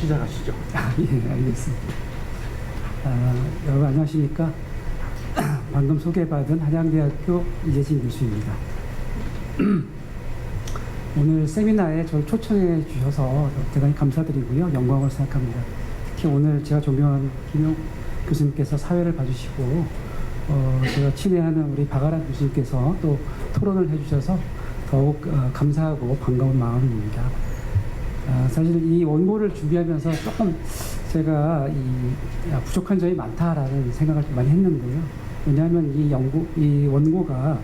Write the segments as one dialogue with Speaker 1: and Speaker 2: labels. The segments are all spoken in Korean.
Speaker 1: 시작하시죠.
Speaker 2: 예, 알겠습니다. 여러분 안녕하십니까? 방금 소개받은 한양대학교 이재진 교수입니다. 오늘 세미나에 저를 초청해 주셔서 대단히 감사드리고요. 영광을 생각합니다. 특히 오늘 제가 존경하는 김용 교수님께서 사회를 봐주시고 제가 친애하는 우리 박아란 교수님께서 또 토론을 해주셔서 더욱 감사하고 반가운 마음입니다. 사실 이 원고를 준비하면서 조금 제가 부족한 점이 많다라는 생각을 좀 많이 했는데요. 왜냐하면 이 원고가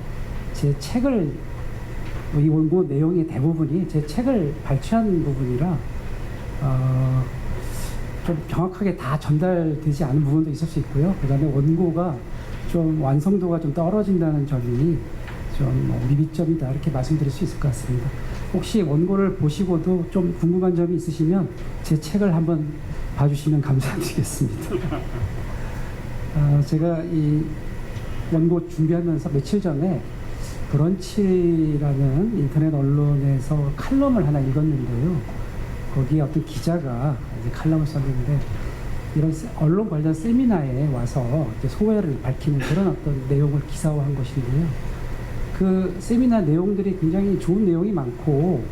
Speaker 2: 제 책을, 이 원고 내용의 대부분이 제 책을 발췌한 부분이라 좀 정확하게 다 전달되지 않은 부분도 있을 수 있고요. 그 다음에 원고가 좀 완성도가 좀 떨어진다는 점이 좀 미비점이다, 이렇게 말씀드릴 수 있을 것 같습니다. 혹시 원고를 보시고도 좀 궁금한 점이 있으시면 제 책을 한번 봐주시면 감사드리겠습니다. 제가 이 원고 준비하면서 며칠 전에 브런치라는 인터넷 언론에서 칼럼을 하나 읽었는데요. 거기에 어떤 기자가 이제 칼럼을 썼는데, 이런 언론 관련 세미나에 와서 이제 소회를 밝히는 그런 어떤 내용을 기사화한 것인데요. 그 세미나 내용들이 굉장히 좋은 내용이 많고,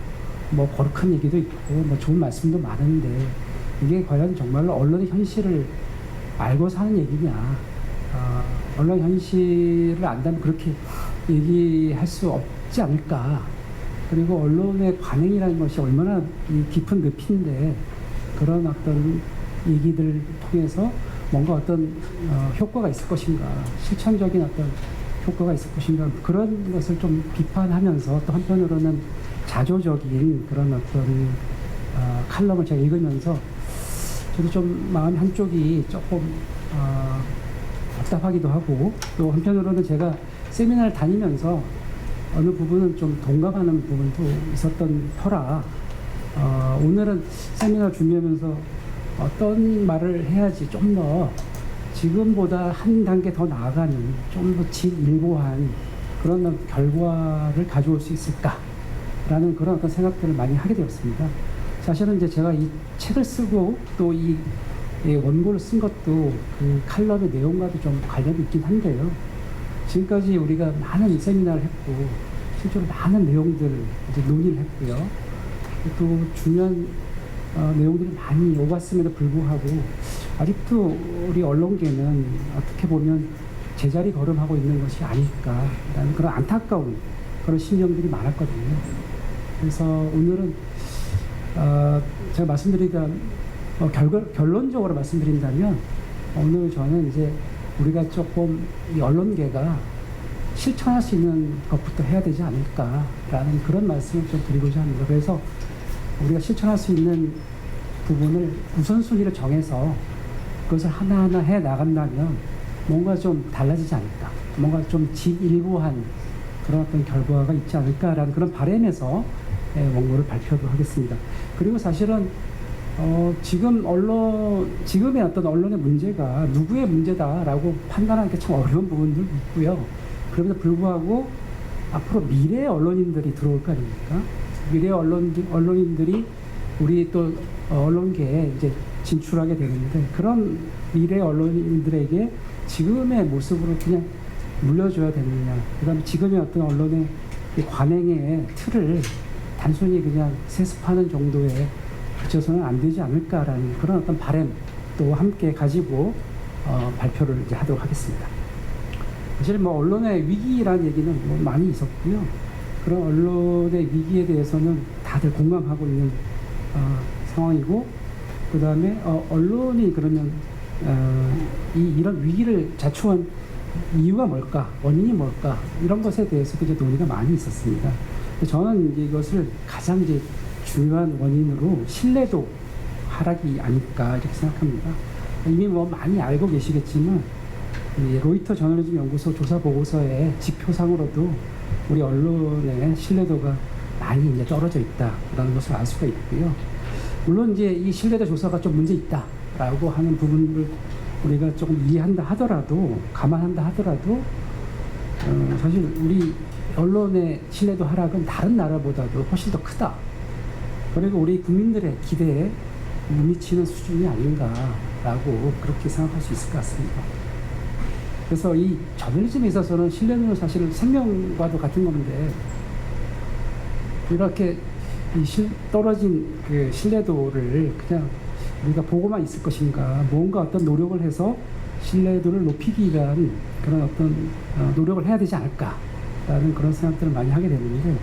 Speaker 2: 뭐 거룩한 얘기도 있고, 뭐 좋은 말씀도 많은데, 이게 과연 정말로 언론의 현실을 알고 사는 얘기냐, 언론 현실을 안다면 그렇게 얘기할 수 없지 않을까. 그리고 언론의 반응이라는 것이 얼마나 깊은 늪인데, 그런 어떤 얘기들을 통해서 뭔가 어떤 효과가 있을 것인가, 실천적인 어떤 효과가 있을 것인가, 그런 것을 좀 비판하면서 또 한편으로는 자조적인 그런 어떤 칼럼을 제가 읽으면서 저도 좀 마음 한쪽이 조금 답답하기도 하고, 또 한편으로는 제가 세미나를 다니면서 어느 부분은 좀 동감하는 부분도 있었던 터라 오늘은 세미나 준비하면서 어떤 말을 해야지 좀 더 지금보다 한 단계 더 나아가는, 좀 더 진일보한 그런 결과를 가져올 수 있을까라는 그런 어떤 생각들을 많이 하게 되었습니다. 사실은 이제 제가 이 책을 쓰고 또 이 원고를 쓴 것도 그 칼럼의 내용과도 좀 관련이 있긴 한데요. 지금까지 우리가 많은 세미나를 했고, 실제로 많은 내용들을 이제 논의를 했고요. 또 중요한 내용들이 많이 오갔음에도 불구하고 아직도 우리 언론계는 어떻게 보면 제자리 걸음하고 있는 것이 아닐까라는 그런 안타까운 그런 심정들이 많았거든요. 그래서 오늘은 제가 말씀드리다 결론적으로 말씀드린다면, 오늘 저는 이제 우리가 조금 이 언론계가 실천할 수 있는 것부터 해야 되지 않을까라는 그런 말씀을 좀 드리고자 합니다. 그래서 우리가 실천할 수 있는 부분을 우선순위를 정해서 그것을 하나하나 해 나간다면 뭔가 좀 달라지지 않을까, 뭔가 좀 진일보한 그런 어떤 결과가 있지 않을까라는 그런 바람에서 원고를 발표도 하겠습니다. 그리고 사실은 지금의 어떤 언론의 문제가 누구의 문제다라고 판단하기 참 어려운 부분도 있고요. 그럼에도 불구하고 앞으로 미래의 언론인들이 들어올 거 아닙니까? 미래의 언론인들이 우리 또 언론계에 이제 진출하게 되는데, 그런 미래의 언론인들에게 지금의 모습으로 그냥 물려줘야 되느냐, 그 다음에 지금의 어떤 언론의 관행의 틀을 단순히 그냥 세습하는 정도에 그쳐서는 안 되지 않을까라는 그런 어떤 바람도 함께 가지고 발표를 이제 하도록 하겠습니다. 사실 뭐 언론의 위기라는 얘기는 뭐 많이 있었고요. 그런 언론의 위기에 대해서는 다들 공감하고 있는 상황이고, 그 다음에 언론이 그러면 이런 위기를 자초한 이유가 뭘까, 원인이 뭘까, 이런 것에 대해서도 이제 논의가 많이 있었습니다. 저는 이제 이것을 가장 이제 중요한 원인으로 신뢰도 하락이 아닐까 이렇게 생각합니다. 이미 뭐 많이 알고 계시겠지만, 로이터 저널리즘 연구소 조사 보고서의 지표상으로도 우리 언론의 신뢰도가 많이 이제 떨어져 있다라는 것을 알 수가 있고요. 물론 이제 이 신뢰도 조사가 좀 문제 있다라고 하는 부분을 우리가 조금 이해한다 하더라도, 감안한다 하더라도, 사실 우리 언론의 신뢰도 하락은 다른 나라보다도 훨씬 더 크다. 그리고 우리 국민들의 기대에 못 미치는 수준이 아닌가라고 그렇게 생각할 수 있을 것 같습니다. 그래서 이 저널리즘에 있어서는 신뢰는 사실 생명과도 같은 건데, 이렇게 떨어진 그 신뢰도를 그냥 우리가 보고만 있을 것인가, 뭔가 어떤 노력을 해서 신뢰도를 높이기 위한 그런 어떤 노력을 해야 되지 않을까라는 그런 생각들을 많이 하게 되는데,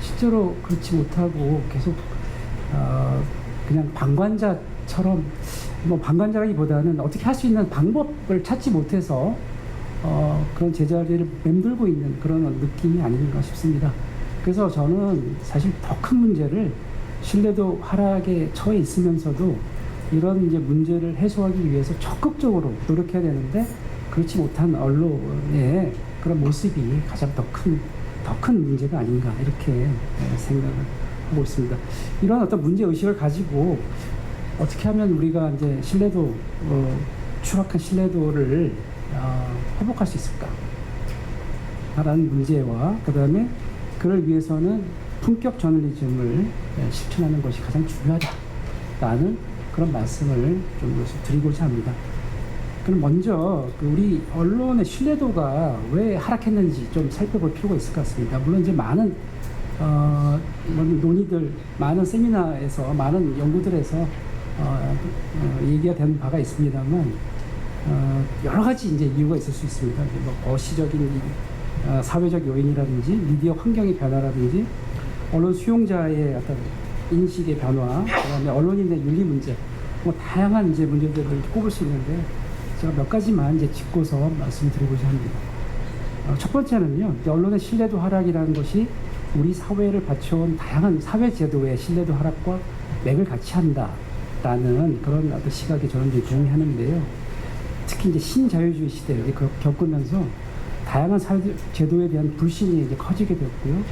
Speaker 2: 실제로 그렇지 못하고 계속 그냥 방관자처럼, 뭐 방관자라기보다는 어떻게 할 수 있는 방법을 찾지 못해서 그런 제자리를 맴돌고 있는 그런 느낌이 아닌가 싶습니다. 그래서 저는 사실 더 큰 문제를, 신뢰도 하락에 처해 있으면서도 이런 이제 문제를 해소하기 위해서 적극적으로 노력해야 되는데, 그렇지 못한 언론의 그런 모습이 가장 더 큰 문제가 아닌가, 이렇게 생각을 하고 있습니다. 이런 어떤 문제 의식을 가지고 어떻게 하면 우리가 이제 신뢰도, 추락한 신뢰도를 회복할 수 있을까? 라는 문제와, 그 다음에 그를 위해서는 품격 저널리즘을 실천하는 것이 가장 중요하다라는 그런 말씀을 좀 드리고자 합니다. 그럼 먼저 우리 언론의 신뢰도가 왜 하락했는지 좀 살펴볼 필요가 있을 것 같습니다. 물론 이제 많은 논의들, 많은 세미나에서, 많은 연구들에서 얘기가 된 바가 있습니다만, 여러 가지 이제 이유가 있을 수 있습니다. 뭐 거시적인 사회적 요인이라든지, 미디어 환경의 변화라든지, 언론 수용자의 어떤 인식의 변화, 그다음에 언론인의 윤리 문제, 뭐 다양한 이제 문제들을 꼽을 수 있는데, 제가 몇 가지만 이제 짚고서 말씀드리고자 합니다. 첫 번째는요, 언론의 신뢰도 하락이라는 것이 우리 사회를 받쳐온 다양한 사회 제도의 신뢰도 하락과 맥을 같이 한다라는 그런 어떤 시각에 저는 이제 동의하는데요. 특히 이제 신자유주의 시대를 겪으면서 다양한 사회 제도에 대한 불신이 이제 커지게 되었고요.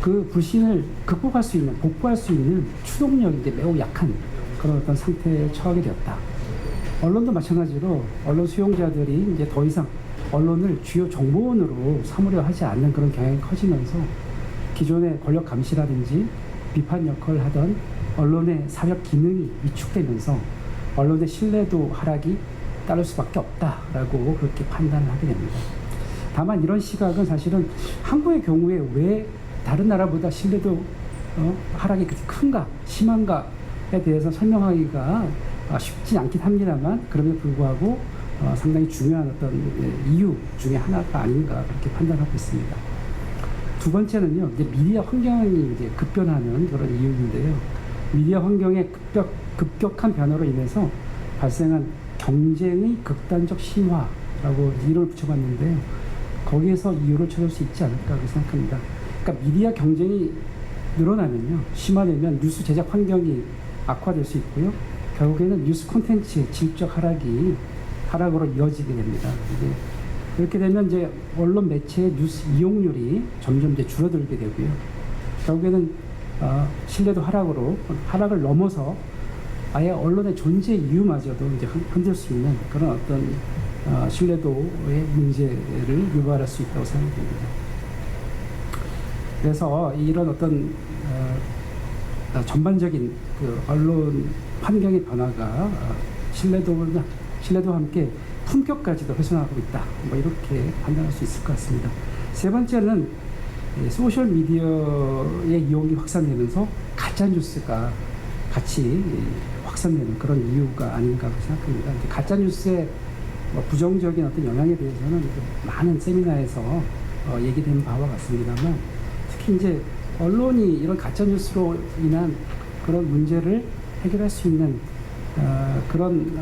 Speaker 2: 그 불신을 극복할 수 있는, 복구할 수 있는 추동력이 이제 매우 약한 그런 어떤 상태에 처하게 되었다. 언론도 마찬가지로 언론 수용자들이 이제 더 이상 언론을 주요 정보원으로 삼으려 하지 않는 그런 경향이 커지면서, 기존의 권력 감시라든지 비판 역할을 하던 언론의 사회적 기능이 위축되면서 언론의 신뢰도 하락이 따를 수밖에 없다라고 그렇게 판단을 하게 됩니다. 다만 이런 시각은 사실은 한국의 경우에 왜 다른 나라보다 신뢰도 하락이 그렇게 큰가, 심한가에 대해서 설명하기가 쉽지 않긴 합니다만, 그럼에도 불구하고 상당히 중요한 어떤 이유 중에 하나가 아닌가 그렇게 판단하고 있습니다. 두 번째는요, 이제 미디어 환경이 이제 급변하는 그런 이유인데요. 미디어 환경의 급격한 변화로 인해서 발생한 경쟁의 극단적 심화라고 이름을 붙여봤는데요. 거기에서 이유를 찾을 수 있지 않을까 생각합니다. 그러니까 미디어 경쟁이 늘어나면요, 심화되면 뉴스 제작 환경이 악화될 수 있고요. 결국에는 뉴스 콘텐츠의 질적 하락으로 이어지게 됩니다. 이제 그렇게 되면 이제 언론 매체의 뉴스 이용률이 점점 이제 줄어들게 되고요. 결국에는 신뢰도 하락을 넘어서 아예 언론의 존재 이유마저도 이제 흔들 수 있는 그런 어떤 신뢰도의 문제를 유발할 수 있다고 생각됩니다. 그래서 이런 어떤 전반적인 그 언론 환경의 변화가 신뢰도와 함께 품격까지도 훼손하고 있다, 뭐 이렇게 판단할 수 있을 것 같습니다. 세 번째는 소셜 미디어의 이용이 확산되면서 가짜 뉴스가 같이 확산되는 그런 이유가 아닌가 생각합니다. 가짜 뉴스의 부정적인 어떤 영향에 대해서는 많은 세미나에서 얘기된 바와 같습니다만, 특히 이제 언론이 이런 가짜 뉴스로 인한 그런 문제를 해결할 수 있는 그런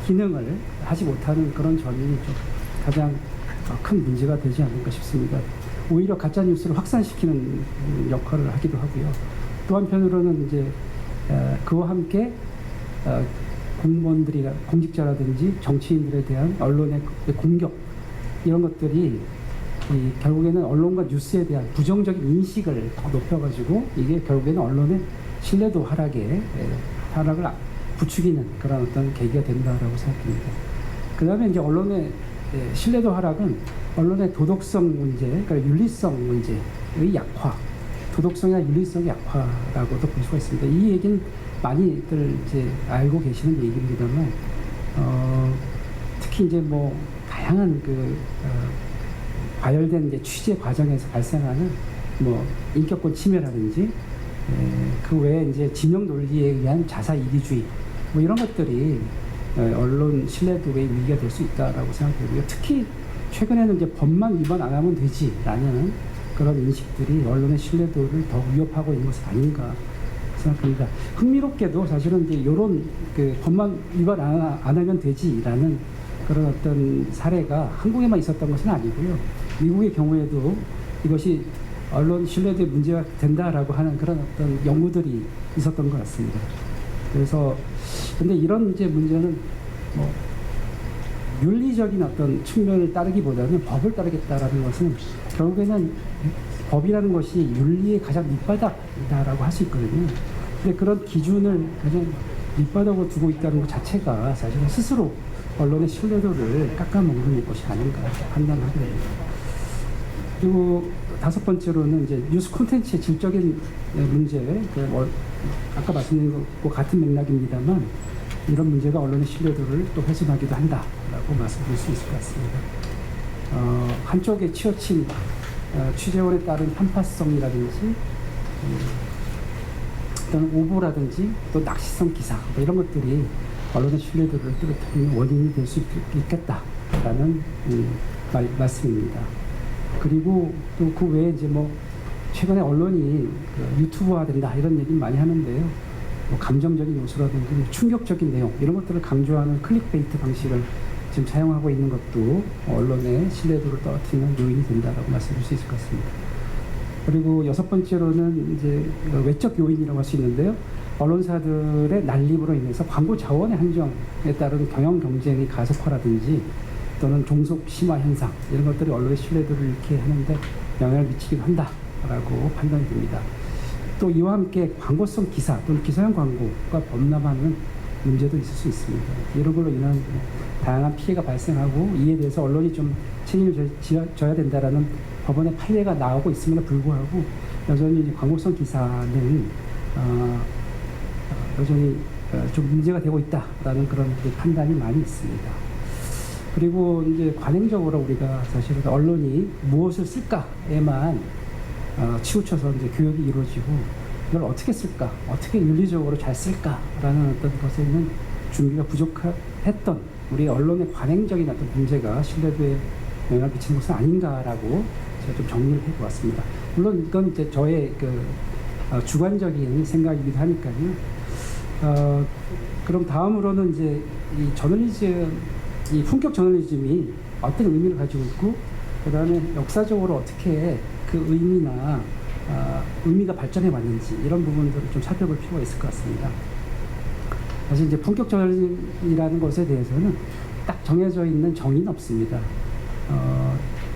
Speaker 2: 기능을 하지 못하는 그런 점이 좀 가장 큰 문제가 되지 않을까 싶습니다. 오히려 가짜 뉴스를 확산시키는 역할을 하기도 하고요. 또 한편으로는 이제 그와 함께 공직자라든지 정치인들에 대한 언론의 공격, 이런 것들이 결국에는 언론과 뉴스에 대한 부정적인 인식을 더 높여가지고, 이게 결국에는 언론의 신뢰도 하락을 부추기는 그런 어떤 계기가 된다라고 생각합니다. 그 다음에 이제 언론의 신뢰도 하락은 언론의 도덕성 문제, 그러니까 윤리성 문제의 약화, 도덕성이나 윤리성의 약화라고도 볼 수가 있습니다. 이 얘기는 많이들 이제 알고 계시는 얘기입니다만, 특히 이제 뭐 다양한 과열된 이제 취재 과정에서 발생하는 뭐 인격권 침해라든지, 그 외에 이제 진영 논리에 의한 자사 이기주의, 뭐 이런 것들이 언론 신뢰도의 위기가 될 수 있다라고 생각되고요. 특히 최근에는 이제 법만 위반 안 하면 되지라는 그런 인식들이 언론의 신뢰도를 더 위협하고 있는 것은 아닌가 생각합니다. 흥미롭게도 사실은 이제 이런 법만 위반 안 하면 되지라는 그런 어떤 사례가 한국에만 있었던 것은 아니고요. 미국의 경우에도 이것이 언론 신뢰도에 문제가 된다라고 하는 그런 어떤 연구들이 있었던 것 같습니다. 그래서 근데 이런 이제 문제는 뭐 윤리적인 어떤 측면을 따르기보다는 법을 따르겠다라는 것은 결국에는 법이라는 것이 윤리의 가장 밑바닥이다라고 할 수 있거든요. 근데 그런 기준을 가장 밑바닥으로 두고 있다는 것 자체가 사실은 스스로 언론의 신뢰도를 깎아먹는 것이 아닌가 판단하게 됩니다. 그리고 다섯 번째로는 이제 뉴스 콘텐츠의 질적인 문제, 아까 말씀드린 것과 같은 맥락입니다만, 이런 문제가 언론의 신뢰도를 또 훼손하기도 한다라고 말씀드릴 수 있을 것 같습니다. 한쪽에 치우친 취재원에 따른 편파성이라든지, 또는 오보라든지, 또 낚시성 기사, 뭐 이런 것들이 언론의 신뢰도를 떨어뜨리는 원인이 될 수 있겠다라는 말씀입니다. 그리고 또 그 외에 이제 뭐 최근에 언론이 유튜브화 된다 이런 얘기 많이 하는데요. 뭐 감정적인 요소라든지 충격적인 내용 이런 것들을 강조하는 클릭베이트 방식을 지금 사용하고 있는 것도 언론의 신뢰도를 떨어뜨리는 요인이 된다라고 말씀드릴 수 있을 것 같습니다. 그리고 여섯 번째로는 이제 외적 요인이라고 할 수 있는데요. 언론사들의 난립으로 인해서 광고 자원의 한정에 따른 경영 경쟁의 가속화라든지, 또는 종속 심화 현상 이런 것들이 언론의 신뢰도를 잃게 하는데 영향을 미치기도 한다라고 판단이 됩니다. 또 이와 함께 광고성 기사 또는 기사형 광고가 범람하는 문제도 있을 수 있습니다. 이런 걸로 인한 다양한 피해가 발생하고, 이에 대해서 언론이 좀 책임을 져야 된다라는 법원의 판례가 나오고 있음에도 불구하고 여전히 광고성 기사는 여전히 좀 문제가 되고 있다라는 그런 판단이 많이 있습니다. 그리고 이제 관행적으로 우리가 사실은 언론이 무엇을 쓸까에만 치우쳐서 이제 교육이 이루어지고, 이걸 어떻게 쓸까, 어떻게 윤리적으로 잘 쓸까라는 어떤 것에는 준비가 부족했던 우리 언론의 관행적인 어떤 문제가 신뢰도에 영향을 미치는 것은 아닌가라고 제가 좀 정리를 해보았습니다. 물론 이건 이제 저의 주관적인 생각이기도 하니까요. 그럼 다음으로는 이제 이 저널리즘, 이 품격 저널리즘이 어떤 의미를 가지고 있고, 그 다음에 역사적으로 어떻게 그 의미나 의미가 발전해 왔는지 이런 부분들을 좀 살펴볼 필요가 있을 것 같습니다. 사실 이제 품격 저널리즘이라는 것에 대해서는 딱 정해져 있는 정의는 없습니다.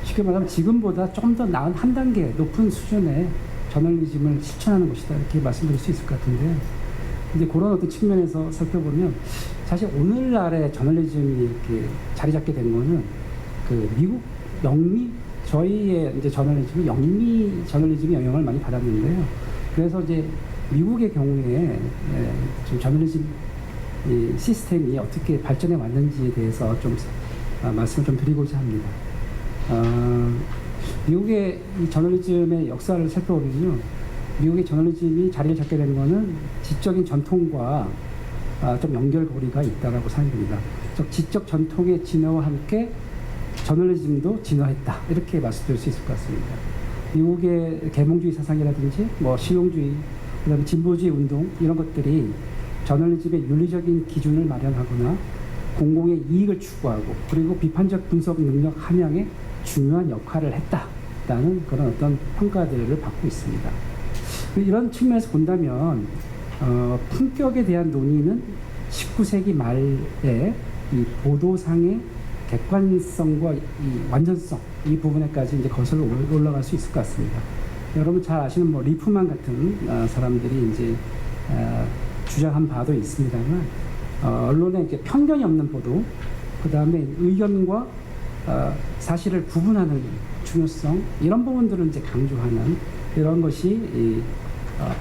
Speaker 2: 쉽게 말하면 지금보다 좀 더 나은 한 단계 높은 수준의 저널리즘을 실천하는 것이다 이렇게 말씀드릴 수 있을 것 같은데요. 이제 그런 어떤 측면에서 살펴보면 사실 오늘날의 저널리즘이 이렇게 자리 잡게 된 거는 미국 영미 저희의 이제 저널리즘이 영미 저널리즘이 영향을 많이 받았는데요. 그래서 이제 미국의 경우에 좀 저널리즘 시스템이 어떻게 발전해 왔는지에 대해서 좀 말씀을 좀 드리고자 합니다. 미국의 이 저널리즘의 역사를 살펴보면요, 미국의 저널리즘이 자리를 잡게 된 것은 지적인 전통과 좀 연결고리가 있다라고 생각됩니다. 즉 지적 전통의 진화와 함께 저널리즘도 진화했다 이렇게 말씀드릴 수 있을 것 같습니다. 미국의 계몽주의 사상이라든지 뭐 실용주의, 그다음에 진보주의 운동 이런 것들이 저널리즘의 윤리적인 기준을 마련하거나 공공의 이익을 추구하고, 그리고 비판적 분석 능력 함양에 중요한 역할을 했다라는 그런 어떤 평가들을 받고 있습니다. 이런 측면에서 본다면 품격에 대한 논의는 19세기 말에 이 보도상의 객관성과 이 완전성 이 부분에까지 이제 거슬러 올라갈 수 있을 것 같습니다. 여러분 잘 아시는 뭐 리프만 같은 사람들이 이제 주장한 바도 있습니다만, 언론에 이렇게 편견이 없는 보도, 그 다음에 의견과 사실을 구분하는 중요성 이런 부분들을 이제 강조하는 이런 것이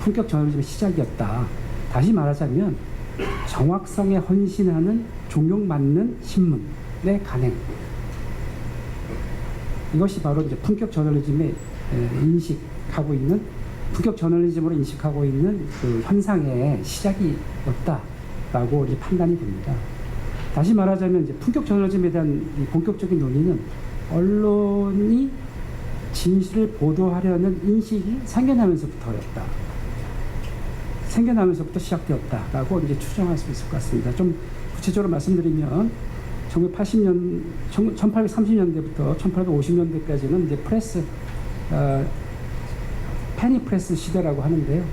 Speaker 2: 품격 저널리즘의 시작이었다. 다시 말하자면 정확성에 헌신하는 존경받는 신문의 간행. 이것이 바로 이제 품격 저널리즘의 인식하고 있는, 품격 저널리즘으로 인식하고 있는 그 현상의 시작이었다라고 이제 판단이 됩니다. 다시 말하자면 이제 품격 저널리즘에 대한 이 본격적인 논의는 언론이 진실을 보도하려는 인식이 생겨나면서부터였다. 생겨나면서부터 시작되었다라고 이제 추정할 수 있을 것 같습니다. 좀 구체적으로 말씀드리면 1830년대부터 1850년대까지는 이제 프레스, 페니 프레스 시대라고 하는데요.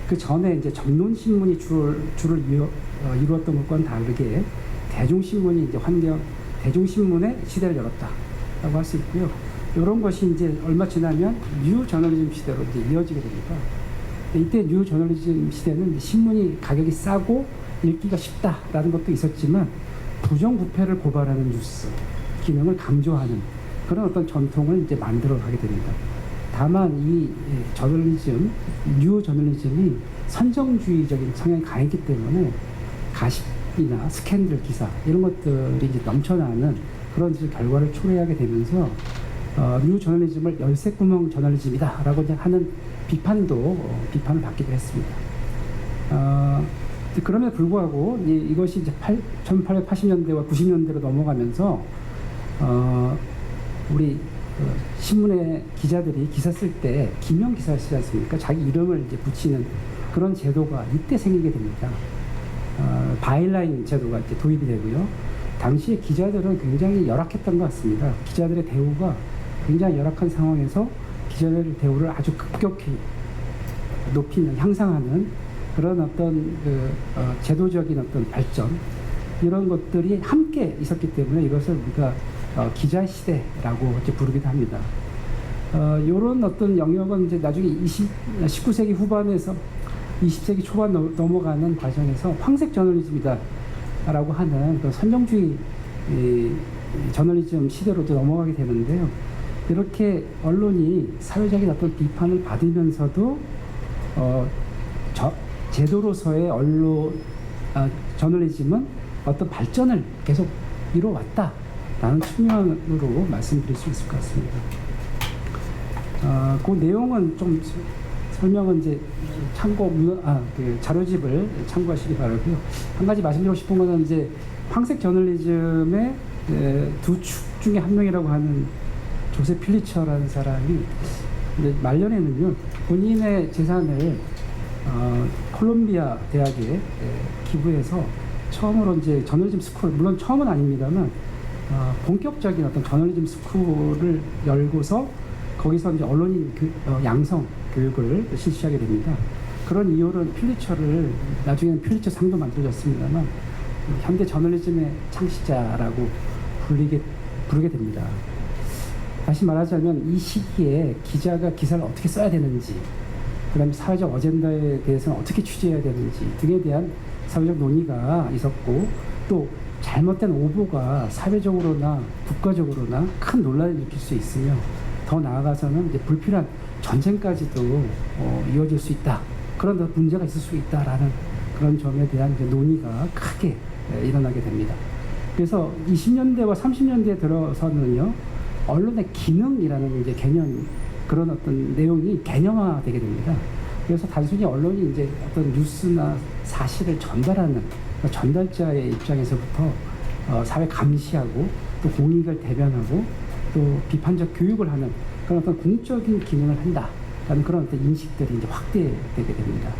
Speaker 2: 그 전에 이제 정론 신문이 주를 이루었던 것과는 다르게 대중신문이 이제 대중신문의 시대를 열었다라고 할 수 있고요. 이런 것이 이제 얼마 지나면 뉴 저널리즘 시대로 이제 이어지게 됩니다. 이때 뉴 저널리즘 시대는 신문이 가격이 싸고 읽기가 쉽다라는 것도 있었지만 부정부패를 고발하는 뉴스 기능을 강조하는 그런 어떤 전통을 이제 만들어 가게 됩니다. 다만 이 저널리즘, 뉴 저널리즘이 선정주의적인 성향이 강했기 때문에 가십이나 스캔들 기사 이런 것들이 이제 넘쳐나는 그런 결과를 초래하게 되면서 뉴 저널리즘을 열쇠구멍 저널리즘이다라고 하는 비판을 받기도 했습니다. 그럼에도 불구하고 이것이 이제 1880년대와 90년대로 넘어가면서 우리 신문의 기자들이 기사 쓸 때 기명 기사를 쓰지 않습니까? 자기 이름을 이제 붙이는 그런 제도가 이때 생기게 됩니다. 바이라인 제도가 이제 도입이 되고요. 당시에 기자들은 굉장히 열악했던 것 같습니다. 기자들의 대우가 굉장히 열악한 상황에서 기자들의 대우를 아주 급격히 높이는, 향상하는 그런 어떤 제도적인 어떤 발전, 이런 것들이 함께 있었기 때문에 이것을 우리가 기자 시대라고 이제 부르기도 합니다. 이런 어떤 영역은 이제 나중에 19세기 후반에서 20세기 초반 넘어가는 과정에서 황색 저널리즘이다라고 하는 그 선정주의 저널리즘 시대로도 넘어가게 되는데요. 이렇게 언론이 사회적인 어떤 비판을 받으면서도 제도로서의 저널리즘은 어떤 발전을 계속 이루어왔다라는 측면으로 말씀드릴 수 있을 것 같습니다. 그 내용은 좀 설명은 이제 그 자료집을 참고하시기 바라고요. 한 가지 말씀드리고 싶은 것은 이제 황색 저널리즘의 두 축 중에 한 명이라고 하는 조셉 필리처라는 사람이 이제 말년에는요 본인의 재산을 콜롬비아 대학에 기부해서 처음으로 이제 저널리즘 스쿨, 물론 처음은 아닙니다만 본격적인 어떤 저널리즘 스쿨을 열고서 거기서 이제 언론인 양성 교육을 실시하게 됩니다. 그런 이유로 필리처를 나중에는 필리처 상도 만들어졌습니다만 현대 저널리즘의 창시자라고 부르게 됩니다. 다시 말하자면 이 시기에 기자가 기사를 어떻게 써야 되는지, 그 다음에 사회적 어젠다에 대해서는 어떻게 취재해야 되는지 등에 대한 사회적 논의가 있었고, 또 잘못된 오보가 사회적으로나 국가적으로나 큰 논란을 일으킬 수 있으며 더 나아가서는 이제 불필요한 전쟁까지도 이어질 수 있다, 그런 문제가 있을 수 있다라는 그런 점에 대한 이제 논의가 크게 일어나게 됩니다. 그래서 20년대와 30년대에 들어서는요 언론의 기능이라는 이제 개념, 그런 어떤 내용이 개념화되게 됩니다. 그래서 단순히 언론이 이제 어떤 뉴스나 사실을 전달하는 전달자의 입장에서부터 사회 감시하고 또 공익을 대변하고 또 비판적 교육을 하는 그런 어떤 공적인 기능을 한다라는 그런 어떤 인식들이 이제 확대되게 됩니다.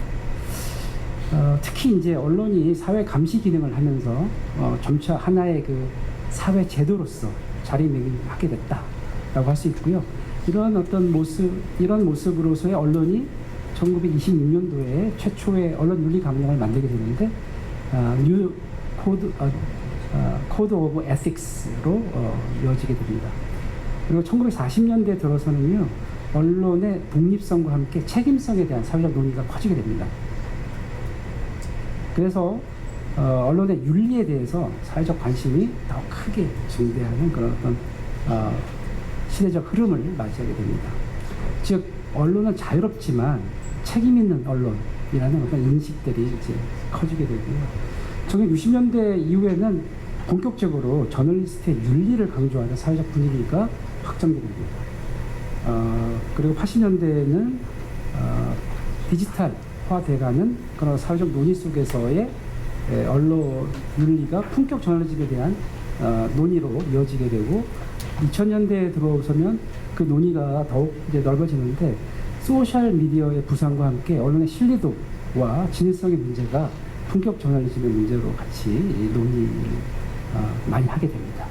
Speaker 2: 특히 이제 언론이 사회 감시 기능을 하면서 점차 하나의 그 사회 제도로서 자리매김하게 됐다라고 할 수 있고요. 이런 모습으로서의 언론이 1926년도에 최초의 언론 윤리 강령을 만들게 되는데 뉴 코드 오브 에틱스로 이어지게 됩니다. 그리고 1940년대에 들어서는요 언론의 독립성과 함께 책임성에 대한 사회적 논의가 커지게 됩니다. 그래서 언론의 윤리에 대해서 사회적 관심이 더 크게 증대하는 그런 어떤 시대적 흐름을 맞이하게 됩니다. 즉 언론은 자유롭지만 책임 있는 언론, 언론이라는 어떤 인식들이 이제 커지게 되고요. 1960년대 이후에는 본격적으로 저널리스트의 윤리를 강조하는 사회적 분위기가 확장되게 됩니다. 그리고 80년대에는 디지털화돼가는 그런 사회적 논의 속에서의 언론 윤리가 품격 저널리즘에 대한 논의로 이어지게 되고 2000년대에 들어서면 그 논의가 더욱 이제 넓어지는데 소셜 미디어의 부상과 함께 언론의 신뢰도와 진실성의 문제가 품격 저널리즘의 문제로 같이 논의를 많이 하게 됩니다.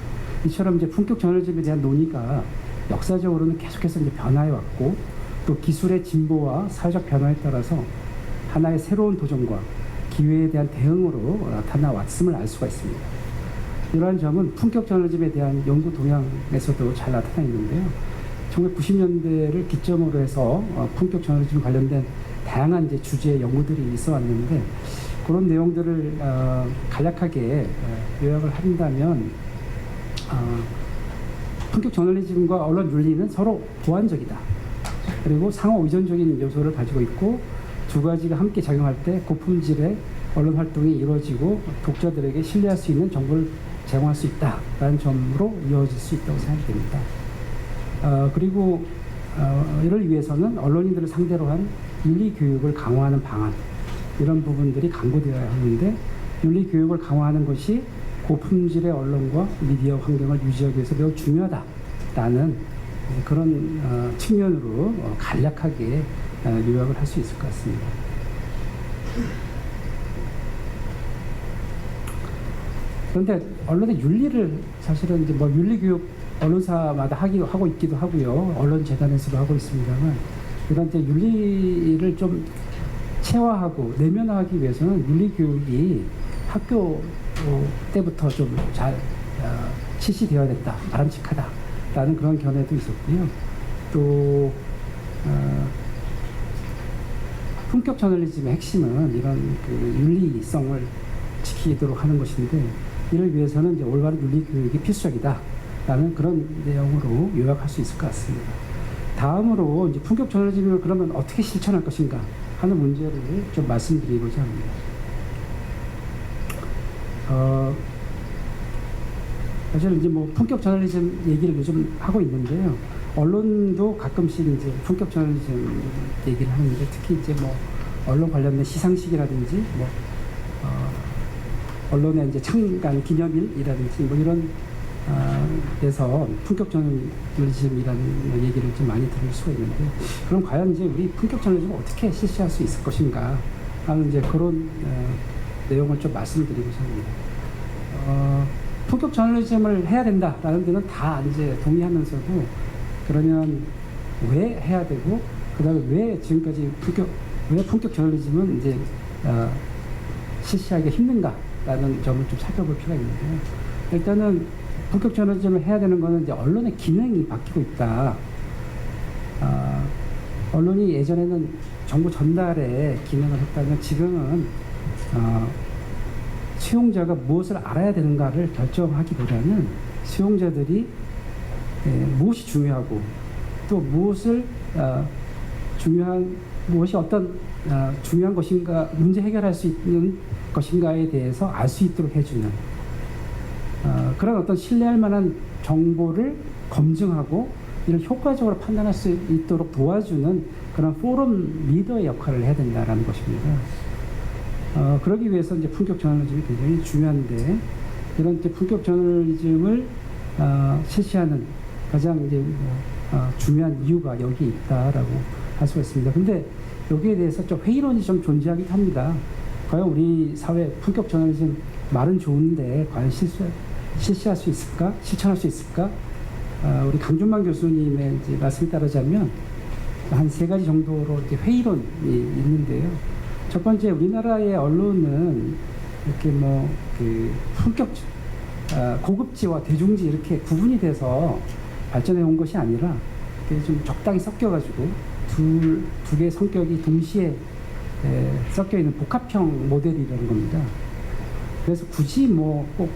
Speaker 2: 이처럼 이제 품격 저널리즘에 대한 논의가 역사적으로는 계속해서 이제 변화해 왔고 또 기술의 진보와 사회적 변화에 따라서 하나의 새로운 도전과 기회에 대한 대응으로 나타나왔음을 알 수가 있습니다. 이러한 점은 품격 저널리즘에 대한 연구 동향에서도 잘 나타나 있는데요. 1990년대를 기점으로 해서 품격 저널리즘 관련된 다양한 이제 주제의 연구들이 있어 왔는데 그런 내용들을 간략하게 요약을 한다면 품격 저널리즘과 언론 윤리는 서로 보완적이다. 그리고 상호 의존적인 요소를 가지고 있고 두 가지가 함께 작용할 때 고품질의 언론 활동이 이루어지고 독자들에게 신뢰할 수 있는 정보를 제공할 수 있다라는 점으로 이어질 수 있다고 생각이 됩니다. 그리고 이를 위해서는 언론인들을 상대로 한 윤리 교육을 강화하는 방안 이런 부분들이 강구되어야 하는데 윤리 교육을 강화하는 것이 고품질의 언론과 미디어 환경을 유지하기 위해서 매우 중요하다라는 그런 측면으로 간략하게 요약을 할 수 있을 것 같습니다. 그런데 언론의 윤리를 사실은 이제 뭐 윤리 교육 언론사마다 하고 있기도 하고요. 언론재단에서도 하고 있습니다만 이런 이제 윤리를 좀 체화하고 내면화하기 위해서는 윤리 교육이 학교 때부터 좀 잘 실시되어야 됐다, 바람직하다라는 그런 견해도 있었고요. 또 품격 저널리즘의 핵심은 이런 그 윤리성을 지키도록 하는 것인데 이를 위해서는 이제 올바른 윤리 교육이 필수적이다라는 그런 내용으로 요약할 수 있을 것 같습니다. 다음으로 이제 품격 저널리즘을 그러면 어떻게 실천할 것인가 하는 문제를 좀 말씀드리고자 합니다. 사실 이제 뭐 품격 저널리즘 얘기를 요즘 하고 있는데요. 언론도 가끔씩 이제 품격 저널리즘 얘기를 하는데 특히 이제 뭐 언론 관련된 시상식이라든지 뭐 언론의 이제 창간 기념일이라든지 뭐 이런 데서 품격 저널리즘이라는 얘기를 좀 많이 들을 수가 있는데 그럼 과연 이제 우리 품격 저널리즘을 어떻게 실시할 수 있을 것인가 하는 이제 그런 내용을 좀 말씀드리고자 합니다. 품격 저널리즘을 해야 된다라는 데는 다 이제 동의하면서도 그러면 왜 해야 되고 그다음에 왜 지금까지 품격 저널리즘은 이제 실시하기 힘든가라는 점을 좀 살펴볼 필요가 있는데요. 일단은 품격 저널리즘을 해야 되는 것은 이제 언론의 기능이 바뀌고 있다. 언론이 예전에는 정보 전달에 기능을 했다면 지금은 수용자가 무엇을 알아야 되는가를 결정하기보다는 수용자들이 무엇이 중요하고 또 무엇이 어떤 중요한 것인가, 문제 해결할 수 있는 것인가에 대해서 알 수 있도록 해주는 그런 어떤 신뢰할 만한 정보를 검증하고 이를 효과적으로 판단할 수 있도록 도와주는 그런 포럼 리더의 역할을 해야 된다는 것입니다. 그러기 위해서 이제 품격 저널리즘이 굉장히 중요한데 이런 이제 품격 저널리즘을 실시하는 가장 이제 중요한 이유가 여기 있다라고 할 수가 있습니다. 근데 여기에 대해서 좀 회의론이 좀 존재하기도 합니다. 과연 우리 사회 품격 저널리즘 말은 좋은데 과연 실시할 수 있을까? 실천할 수 있을까? 우리 강준만 교수님의 이제 말씀에 따르자면 한 3가지 정도로 이렇게 회의론이 있는데요. 첫 번째, 우리나라의 언론은 이렇게 뭐 그 품격 고급지와 대중지 이렇게 구분이 돼서 발전해 온 것이 아니라 좀 적당히 섞여가지고 두 개의 성격이 동시에 섞여 있는 복합형 모델이라는 겁니다. 그래서 굳이 뭐 꼭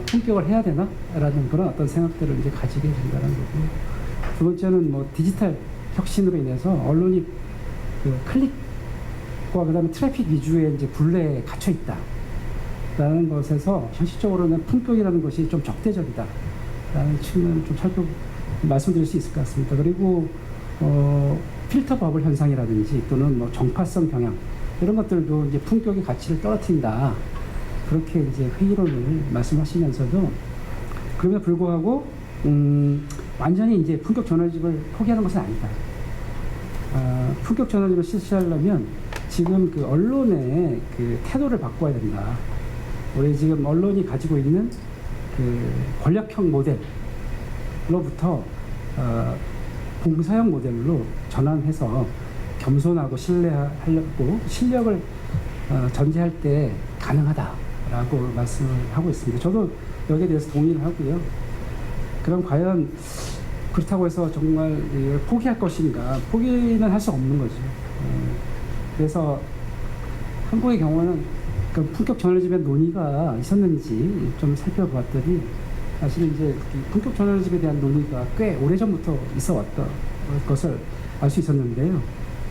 Speaker 2: 품격을 해야 되나? 라는 그런 어떤 생각들을 이제 가지게 된다는 거고요. 두 번째는 뭐 디지털 혁신으로 인해서 언론이 그 클릭 그다음에 트래픽 위주의 이제 굴레에 갇혀 있다라는 것에서 현실적으로는 품격이라는 것이 좀 적대적이다라는 측면을 좀 말씀드릴 수 있을 것 같습니다. 그리고 필터 버블 현상이라든지 또는 뭐 정파성 경향 이런 것들도 이제 품격의 가치를 떨어뜨린다. 그렇게 이제 회의론을 말씀하시면서도 그럼에도 불구하고 완전히 이제 품격 저널리즘을 포기하는 것은 아니다. 품격 저널리즘을 실시하려면 지금 그 언론의 그 태도를 바꿔야 된다. 우리 지금 언론이 가지고 있는 그 권력형 모델로부터 봉사형 모델로 전환해서 겸손하고 신뢰하려고 실력을 전제할 때 가능하다라고 말씀을 하고 있습니다. 저도 여기에 대해서 동의를 하고요. 그럼 과연 그렇다고 해서 정말 이걸 포기할 것인가? 포기는 할 수 없는 거죠. 그래서 한국의 경우는 그 품격 저널리즘의 논의가 있었는지 좀 살펴보았더니 사실 이제 품격 저널리즘에 대한 논의가 꽤 오래전부터 있어 왔던 것을 알 수 있었는데요.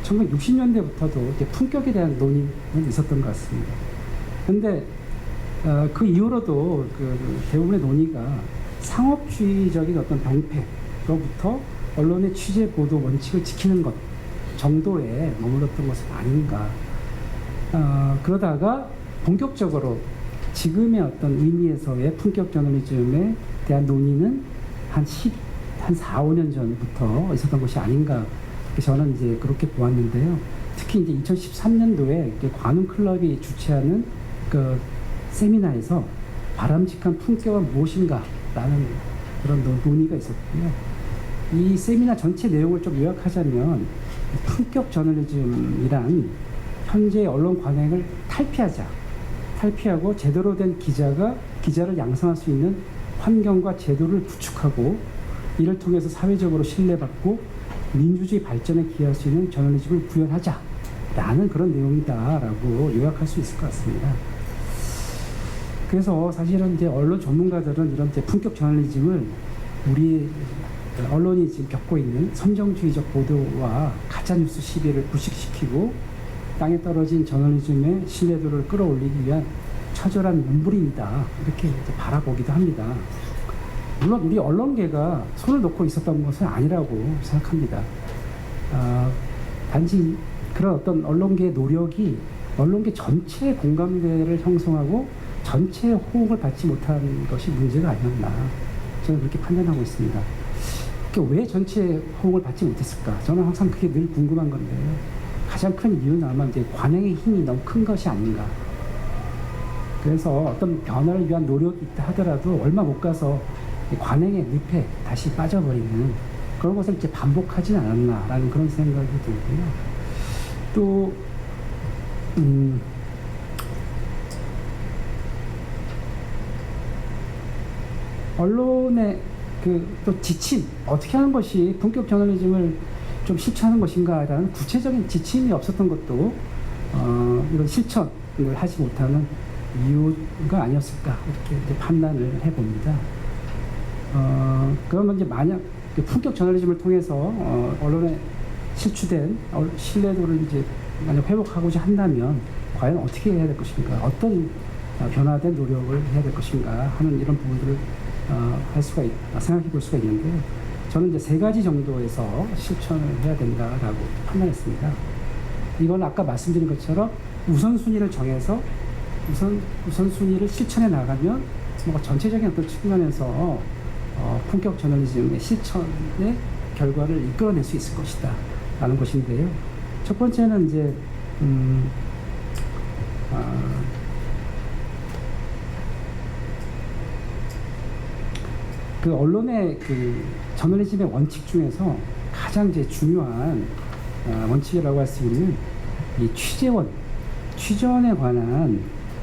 Speaker 2: 1960년대부터도 이제 품격에 대한 논의는 있었던 것 같습니다. 근데 그 이후로도 그 대부분의 논의가 상업주의적인 어떤 병폐로부터 언론의 취재 보도 원칙을 지키는 것 정도에 머물렀던 것은 아닌가. 그러다가 본격적으로 지금의 어떤 의미에서의 품격 저널리즘에 대한 논의는 한 4, 5년 전부터 있었던 것이 아닌가. 저는 이제 그렇게 보았는데요. 특히 이제 2013년도에 관훈 클럽이 주최하는 그 세미나에서 바람직한 품격은 무엇인가라는 그런 논의가 있었고요. 이 세미나 전체 내용을 좀 요약하자면 품격 저널리즘이란 현재 언론 관행을 탈피하고 제대로 된 기자를 양성할 수 있는 환경과 제도를 구축하고 이를 통해서 사회적으로 신뢰받고 민주주의 발전에 기여할 수 있는 저널리즘을 구현하자라는 그런 내용이다라고 요약할 수 있을 것 같습니다. 그래서 사실은 이제 언론 전문가들은 이런 이제 품격 저널리즘을 우리 언론이 지금 겪고 있는 선정주의적 보도와 가짜뉴스 시비를 불식시키고 땅에 떨어진 저널리즘의 신뢰도를 끌어올리기 위한 처절한 몸부림이다. 이렇게 이제 바라보기도 합니다. 물론 우리 언론계가 손을 놓고 있었던 것은 아니라고 생각합니다. 단지 그런 어떤 언론계의 노력이 언론계 전체의 공감대를 형성하고 전체의 호응을 받지 못한 것이 문제가 아니었나 저는 그렇게 판단하고 있습니다. 왜 전체의 호응을 받지 못했을까? 저는 항상 그게 늘 궁금한 건데요. 가장 큰 이유는 아마 이제 관행의 힘이 너무 큰 것이 아닌가. 그래서 어떤 변화를 위한 노력이 있다 하더라도 얼마 못 가서 관행의 늪에 다시 빠져버리는 그런 것을 이제 반복하진 않았나라는 그런 생각이 들고요. 또 언론의 또 지침, 어떻게 하는 것이 품격 저널리즘을 좀 실천하는 것인가라는 구체적인 지침이 없었던 것도 이런 실천을 하지 못하는 이유가 아니었을까 이렇게 이제 판단을 해봅니다. 그러면 이제 만약 품격 저널리즘을 통해서 언론에 실추된 신뢰도를 이제 만약 회복하고자 한다면 과연 어떻게 해야 될 것인가, 어떤 변화된 노력을 해야 될 것인가 하는 이런 부분들을 생각해 볼 수가 있는데 저는 이제 3가지 정도에서 실천을 해야 된다라고 판단했습니다. 이건 아까 말씀드린 것처럼 우선순위를 정해서 우선순위를 실천해 나가면 뭔가 전체적인 어떤 측면에서 품격 저널리즘의 실천의 결과를 이끌어낼 수 있을 것이다 라는 것인데요. 첫 번째는 이제 그 언론의 그 저널리즘의 원칙 중에서 가장 이제 중요한 원칙이라고 할 수 있는 이 취재원에 관한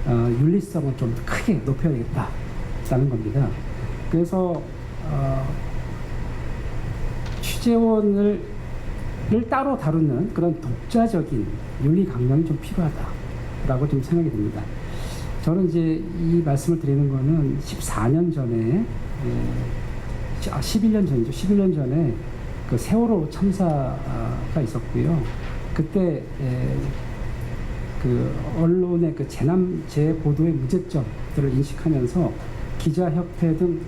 Speaker 2: 윤리성을 좀 크게 높여야 되겠다라는 겁니다. 그래서 취재원을 따로 다루는 그런 독자적인 윤리 강령이 좀 필요하다라고 좀 생각이 듭니다. 저는 이제 이 말씀을 드리는 거는 14년 전에 11년 전이죠. 11년 전에 그 세월호 참사가 있었고요. 그때 그 언론의 그 재난재 보도의 문제점들을 인식하면서 기자협회 등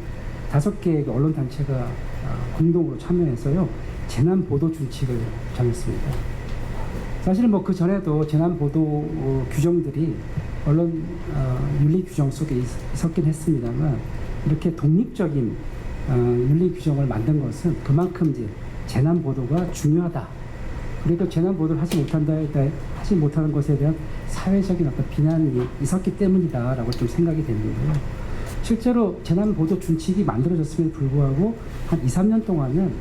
Speaker 2: 5개의 언론 단체가 공동으로 참여해서요 재난 보도 준칙을 정했습니다. 사실은 뭐 그 전에도 재난 보도 규정들이 언론 윤리 규정 속에 있었긴 했습니다만 이렇게 독립적인 윤리 규정을 만든 것은 그만큼 이제 재난 보도가 중요하다. 그러니까 재난 보도를 하지 못하는 것에 대한 사회적인 어떤 비난이 있었기 때문이다라고 좀 생각이 되는데요. 실제로 재난 보도 준칙이 만들어졌음에도 불구하고 한 2, 3년 동안은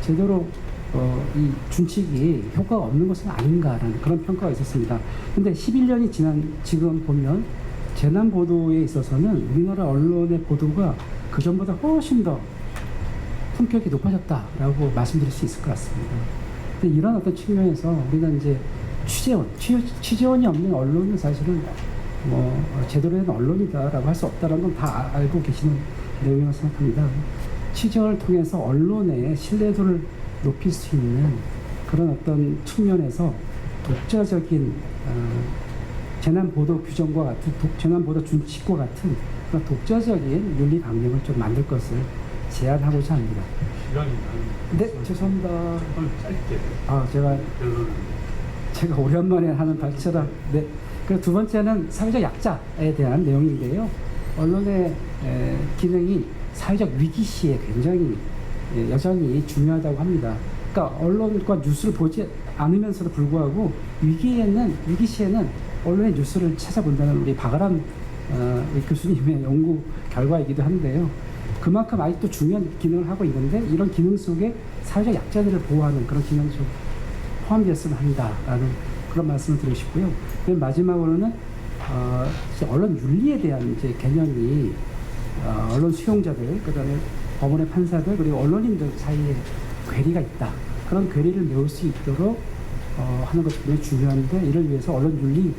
Speaker 2: 제대로 이 준칙이 효과가 없는 것은 아닌가라는 그런 평가가 있었습니다. 근데 11년이 지난 지금 보면 재난 보도에 있어서는 우리나라 언론의 보도가 그 전보다 훨씬 더 품격이 높아졌다라고 말씀드릴 수 있을 것 같습니다. 근데 이런 어떤 측면에서 우리가 이제 취재원이 없는 언론은 사실은 뭐 제대로 된 언론이다라고 할 수 없다는 건 다 알고 계시는 내용이라고 생각합니다. 취재원을 통해서 언론의 신뢰도를 높일 수 있는 그런 어떤 측면에서 독자적인 재난 보도 규정과 같은 재난 보도 준칙과 같은 그런 독자적인 윤리 강령을 좀 만들 것을 제안하고자 합니다.
Speaker 1: 시간이
Speaker 2: 네, 죄송합니다.
Speaker 1: 짧게.
Speaker 2: 제가 오랜만에 하는 발표라. 네. 그리고 두 번째는 사회적 약자에 대한 내용인데요. 언론의 기능이 사회적 위기 시에 굉장히 여전히 중요하다고 합니다. 그러니까 언론과 뉴스를 보지 않으면서도 불구하고 위기 시에는 언론의 뉴스를 찾아본다는 우리 박아람 우리 교수님의 연구 결과이기도 한데요. 그만큼 아직도 중요한 기능을 하고 있는데 이런 기능 속에 사회적 약자들을 보호하는 그런 기능이 좀 포함되었으면 한다라는 그런 말씀을 드리고 싶고요. 그리고 마지막으로는 언론 윤리에 대한 이제 개념이 언론 수용자들, 그다음에 법원의 판사들 그리고 언론인들 사이에 괴리가 있다. 그런 괴리를 메울 수 있도록 하는 것이 굉장히 중요한데 이를 위해서 언론 윤리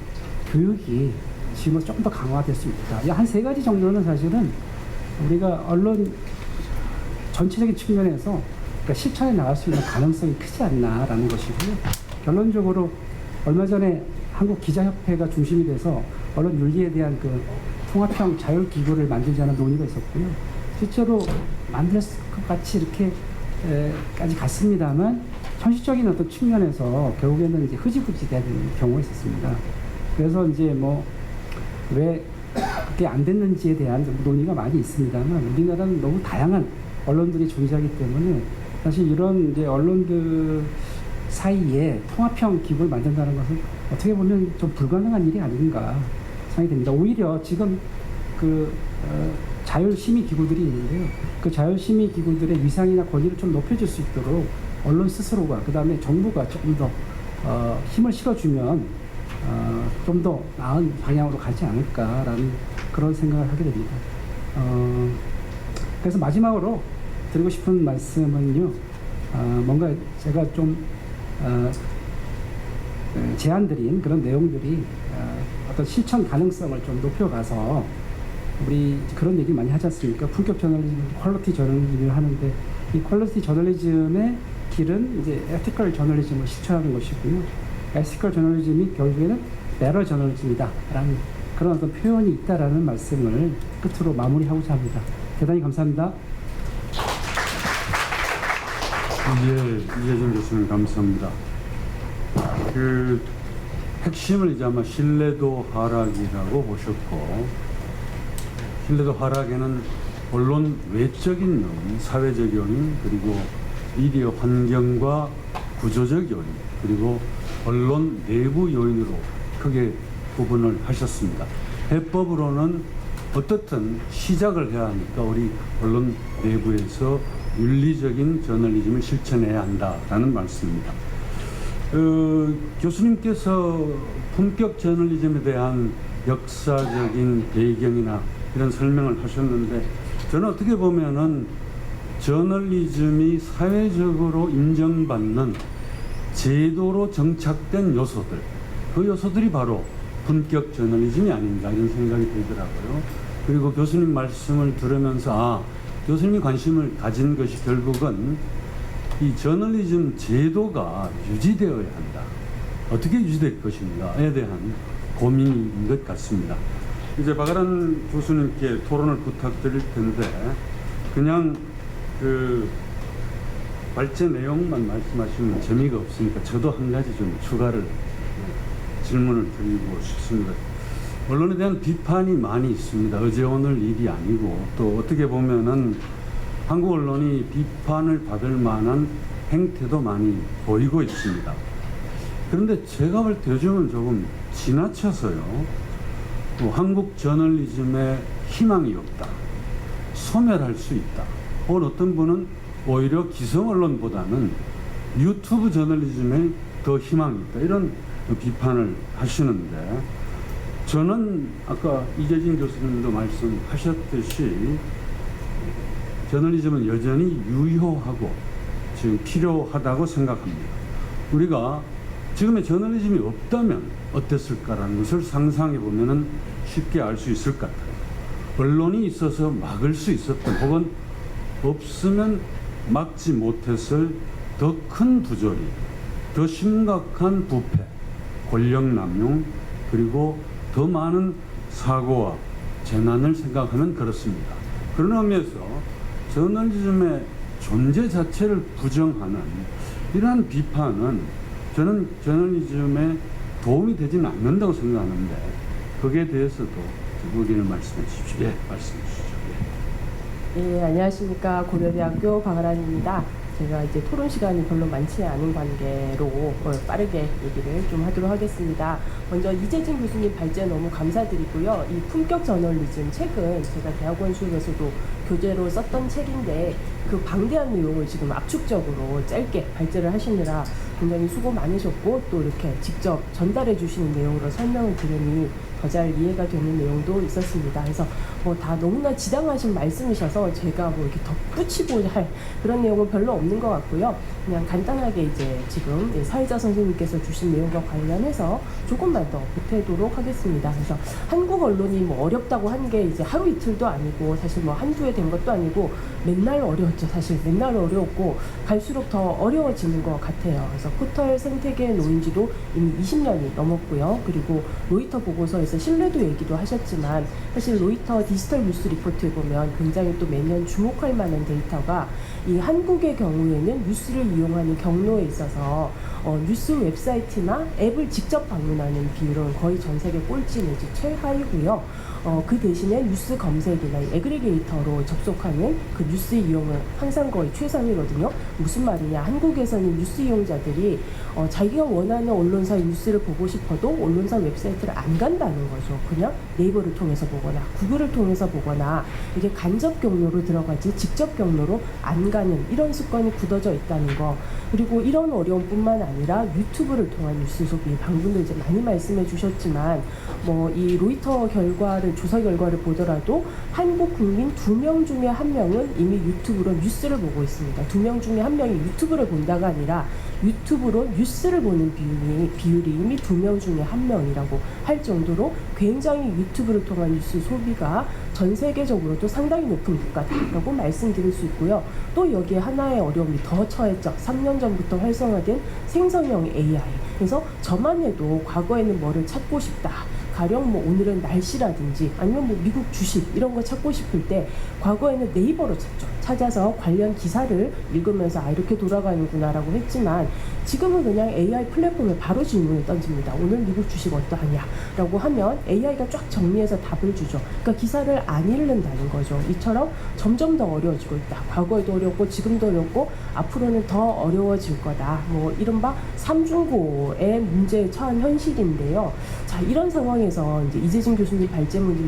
Speaker 2: 교육이 지금은 조금 더 강화될 수 있다. 한 3가지 정도는 사실은 우리가 언론 전체적인 측면에서 그러니까 실천해 나갈 수 있는 가능성이 크지 않나라는 것이고요. 결론적으로 얼마 전에 한국기자협회가 중심이 돼서 언론 윤리에 대한 그 통합형 자율기구를 만들자는 논의가 있었고요. 실제로 만들 것 같이 이렇게 까지 갔습니다만 현실적인 어떤 측면에서 결국에는 이제 흐지부지 되는 경우가 있었습니다. 그래서 이제 뭐 왜 그게 안 됐는지에 대한 논의가 많이 있습니다만 우리나라는 너무 다양한 언론들이 존재하기 때문에 사실 이런 이제 언론들 사이에 통합형 기구를 만든다는 것은 어떻게 보면 좀 불가능한 일이 아닌가 생각이 됩니다. 오히려 지금 그 자율심의 기구들이 있는데요. 그 자율심의 기구들의 위상이나 권위를 좀 높여줄 수 있도록 언론 스스로가 그 다음에 정부가 조금 더 힘을 실어주면 좀 더 나은 방향으로 가지 않을까라는 그런 생각을 하게 됩니다. 그래서 마지막으로 드리고 싶은 말씀은요. 뭔가 제가 좀 제안드린 그런 내용들이 어떤 실천 가능성을 좀 높여가서 우리 그런 얘기 많이 하지 않습니까? 품격 저널리즘, 퀄리티 저널리즘을 하는데 이 퀄리티 저널리즘의 길은 이제 에티컬 저널리즘을 실천하는 것이고요. 에티컬 저널리즘이 결국에는 베러 저널리즘이다라는 그런 어떤 표현이 있다라는 말씀을 끝으로 마무리하고자 합니다. 대단히 감사합니다.
Speaker 1: 이재준 교수님 감사합니다. 그 핵심을 이제 아마 신뢰도 하락이라고 보셨고, 신뢰도 하락에는 언론 외적인 요인, 사회적 요인, 그리고 미디어 환경과 구조적 요인, 그리고 언론 내부 요인으로 크게 구분을 하셨습니다. 해법으로는 어떻든 시작을 해야 하니까 우리 언론 내부에서 윤리적인 저널리즘을 실천해야 한다라는 말씀입니다. 교수님께서 품격 저널리즘에 대한 역사적인 배경이나 이런 설명을 하셨는데 저는 어떻게 보면은 저널리즘이 사회적으로 인정받는 제도로 정착된 요소들, 그 요소들이 바로 품격 저널리즘이 아닌가 이런 생각이 들더라고요. 그리고 교수님 말씀을 들으면서 교수님이 관심을 가진 것이 결국은 이 저널리즘 제도가 유지되어야 한다. 어떻게 유지될 것인가에 대한 고민인 것 같습니다. 이제 박아란 교수님께 토론을 부탁드릴 텐데 그냥 그 발제 내용만 말씀하시면 재미가 없으니까 저도 한 가지 좀 추가를 질문을 드리고 싶습니다. 언론에 대한 비판이 많이 있습니다. 어제 오늘 일이 아니고 또 어떻게 보면은 한국 언론이 비판을 받을 만한 행태도 많이 보이고 있습니다. 그런데 제가 볼 때 요즘은 조금 지나쳐서요. 한국 저널리즘에 희망이 없다. 소멸할 수 있다. 혹은 어떤 분은 오히려 기성 언론보다는 유튜브 저널리즘에 더 희망이 있다. 이런 비판을 하시는데 저는 아까 이재진 교수님도 말씀하셨듯이 저널리즘은 여전히 유효하고 지금 필요하다고 생각합니다. 우리가 지금의 저널리즘이 없다면 어땠을까라는 것을 상상해 보면 쉽게 알 수 있을 것 같아요. 언론이 있어서 막을 수 있었던 혹은 없으면 막지 못했을 더 큰 부조리, 더 심각한 부패, 권력 남용, 그리고 더 많은 사고와 재난을 생각하면 그렇습니다. 그런 의미에서 저널리즘의 존재 자체를 부정하는 이러한 비판은 저는 저널리즘에 도움이 되지는 않는다고 생각하는데 거기에 대해서도 의견을 말씀해 주십시오. 예, 말씀해 주시죠.
Speaker 3: 예, 안녕하십니까. 고려대학교 박아란입니다. 제가 이제 토론 시간이 별로 많지 않은 관계로 빠르게 얘기를 좀 하도록 하겠습니다. 먼저 이재진 교수님 발제 너무 감사드리고요. 이 품격 저널리즘 책은 제가 대학원 수업에서도 교재로 썼던 책인데 그 방대한 내용을 지금 압축적으로 짧게 발제를 하시느라 굉장히 수고 많으셨고 또 이렇게 직접 전달해 주시는 내용으로 설명을 들으니 더 잘 이해가 되는 내용도 있었습니다. 그래서 뭐 다 너무나 지당하신 말씀이셔서 제가 뭐 이렇게 덧붙이고자 할 그런 내용은 별로 없는 것 같고요. 그냥 간단하게 이제 지금 사회자 선생님께서 주신 내용과 관련해서 조금만 더 보태도록 하겠습니다. 그래서 한국 언론이 뭐 어렵다고 한 게 이제 하루 이틀도 아니고 사실 뭐 한두 해 된 것도 아니고 맨날 어려웠죠. 사실 맨날 어려웠고 갈수록 더 어려워지는 것 같아요. 그래서 포털 생태계에 놓인 지도 이미 20년이 넘었고요. 그리고 로이터 보고서에서 신뢰도 얘기도 하셨지만 사실 로이터 디지털 뉴스 리포트에 보면 굉장히 또 매년 주목할 만한 데이터가 이 한국의 경우에는 뉴스를 이용하는 경로에 있어서 뉴스 웹사이트나 앱을 직접 방문하는 비율은 거의 전 세계 꼴찌 내지 최하이고요. 그 대신에 뉴스 검색이나 애그리게이터로 접속하는 그 뉴스 이용은 항상 거의 최상이거든요. 무슨 말이냐. 한국에서는 뉴스 이용자들이 자기가 원하는 언론사의 뉴스를 보고 싶어도 언론사 웹사이트를 안 간다는 거죠. 그냥 네이버를 통해서 보거나 구글을 통해서 보거나 이게 간접 경로로 들어가지 직접 경로로 안 가는 이런 습관이 굳어져 있다는 거. 그리고 이런 어려움뿐만 아니라 유튜브를 통한 뉴스 소비, 방금도 이제 많이 말씀해 주셨지만 뭐 이 로이터 조사 결과를 보더라도 한국 국민 2명 중에 1명은 이미 유튜브로 뉴스를 보고 있습니다. 2명 중에 1명이 유튜브를 본다가 아니라 유튜브로 뉴스를 보는 비율이 이미 2명 중에 1명이라고 할 정도로 굉장히 유튜브를 통한 뉴스 소비가 전 세계적으로도 상당히 높은 국가라고 말씀드릴 수 있고요. 또 여기에 하나의 어려움이 더 처했죠. 3년 전부터 활성화된 생성형 AI. 그래서 저만 해도 과거에는 뭐를 찾고 싶다. 가령 뭐 오늘은 날씨라든지 아니면 뭐 미국 주식 이런 거 찾고 싶을 때 과거에는 네이버로 찾죠. 찾아서 관련 기사를 읽으면서 아 이렇게 돌아가는구나 라고 했지만 지금은 그냥 AI 플랫폼에 바로 질문을 던집니다. 오늘 미국 주식 어떠하냐 라고 하면 AI가 쫙 정리해서 답을 주죠. 그러니까 기사를 안 읽는다는 거죠. 이처럼 점점 더 어려워지고 있다. 과거에도 어렵고 지금도 어렵고 앞으로는 더 어려워질 거다. 뭐 이른바 삼중고의 문제에 처한 현실인데요. 자, 이런 상황에서 이제 이재진 교수님 발제문도